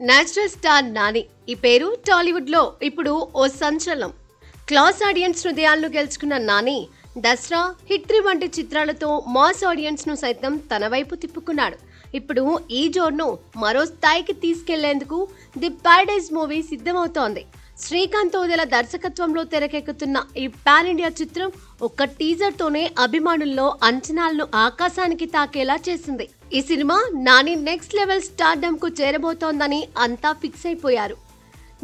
Natural star Nani ఈ పేరు టాలీవుడ్ లో ఇప్పుడు ఓ సంచలనం. క్లాస్ ఆడియన్స్ హృదయాలను గెలుచుకున్న నాని దసరా, హిట్ 3 వంటి చిత్రాలతో మాస్ ఆడియన్స్ ను సైతం తన వైపు తిప్పుకున్నాడు. ఇప్పుడు ఈ జోర్ను మరో స్థాయికి తీసుకెళ్లేందుకు ది ప్యారడైజ్ మూవీ సిద్ధమవుతోంది. శ్రీకాంత్ ఓదెల దర్శకత్వంలో తెరకెక్కుతున్న ఈ పాన్ ఇండియా చిత్రం ఒక్క టీజర్ తోనే అభిమానుల్లో అంచనాలను ఆకాశానికి తాకేలా చేసింది. ఈ cinema Nani next level stardom కు చేరబోతోందని అంతా ఫిక్స్ అయిపోయారు.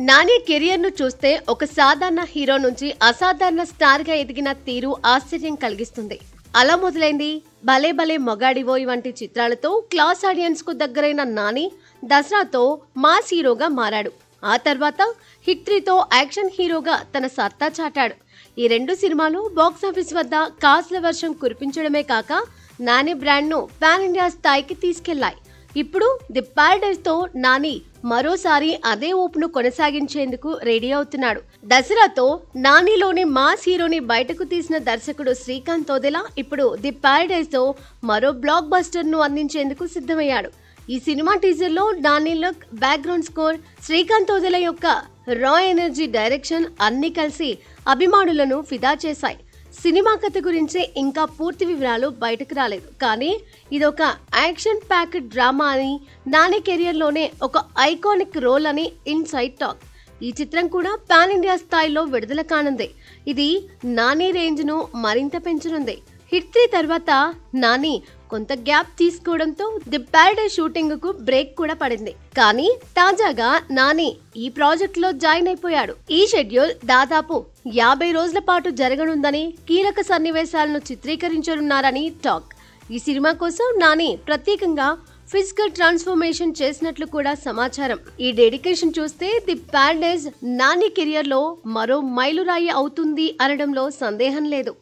నాని కెరియర్ ను చూస్తే ఒక సాధారణ హీరో నుంచి అసాధారణ స్టార్ గా ఎదిగిన తీరు ఆశ్చర్యం కలిగిస్తుంది. అలా మొదలైంది భలే భలే మొగాడివోయ్ వంటి చిత్రాలతో క్లాస్ ఆడియన్స్ కు దగ్గరైన నాని దసరాతో మాస్ హీరోగా మారాడు. ఆ తర్వాత హిట్ 3తో యాక్షన్ హీరోగా తన సత్తా చాటాడు. ఈ 2 సినిమాలు బాక్సాఫీస్ వద్ద కాసుల వర్షం కురిపించడమే కాక నాని బ్రాండ్ ను పాన్ ఇండియా స్థాయికి తీసుకెళ్లాయి. ఇప్పుడు ది ప్యారడైజ్ తో నాని మరోసారి అదే ఊపును కొనసాగించేందుకు రెడీ అవుతున్నాడు. దసరాతో నానిలోని మాస్ హీరోని బయటకు తీసిన దర్శకుడు శ్రీకాంత్ ఓదెల ఇప్పుడు ది ప్యారడైజ్ తో మరో బ్లాక్ బస్టర్ ను అందించేందుకు సిద్ధమయ్యాడు. ఈ సినిమా టీజర్ లో Nani look, background score, Srikanth Odela యొక్క రా ఎనర్జీ, డైరెక్షన్ అన్ని కలిసి అభిమానులను ఫిదా చేశాయి. సినిమా కథ గురించి ఇంకా పూర్తి వివరాలు బయటకు రాలేదు. కానీ ఇదొక యాక్షన్ ప్యాక్డ్ డ్రామా అని, నాని కెరియర్ లోనే ఒక ఐకానిక్ రోల్ అని ఇన్సైడ్ టాక్. ఈ చిత్రం కూడా పాన్ ఇండియా స్థాయిలో విడుదల కానుంది. ఇది నాని రేంజ్ ను మరింత పెంచనుంది. హిట్ 3 తర్వాత నాని కొంత గ్యాప్ తీసుకోవడంతో ది ప్యారడైజ్ షూటింగ్ కు బ్రేక్ కూడా పడింది. కానీ తాజాగా నాని ఈ ప్రాజెక్ట్ లో జాయిన్ అయిపోయాడు. ఈ షెడ్యూల్ దాదాపు 50 రోజుల పాటు జరగనుందని, కీలక సన్నివేశాలను చిత్రీకరించనున్నారని టాక్. ఈ సినిమా కోసం నాని ప్రత్యేకంగా ఫిజికల్ ట్రాన్స్ఫర్మేషన్ చేసినట్లు కూడా సమాచారం. ఈ డెడికేషన్ చూస్తే ది ప్యారడైజ్ నాని కెరియర్ లో మరో మైలురాయి అవుతుంది అనడంలో సందేహం లేదు.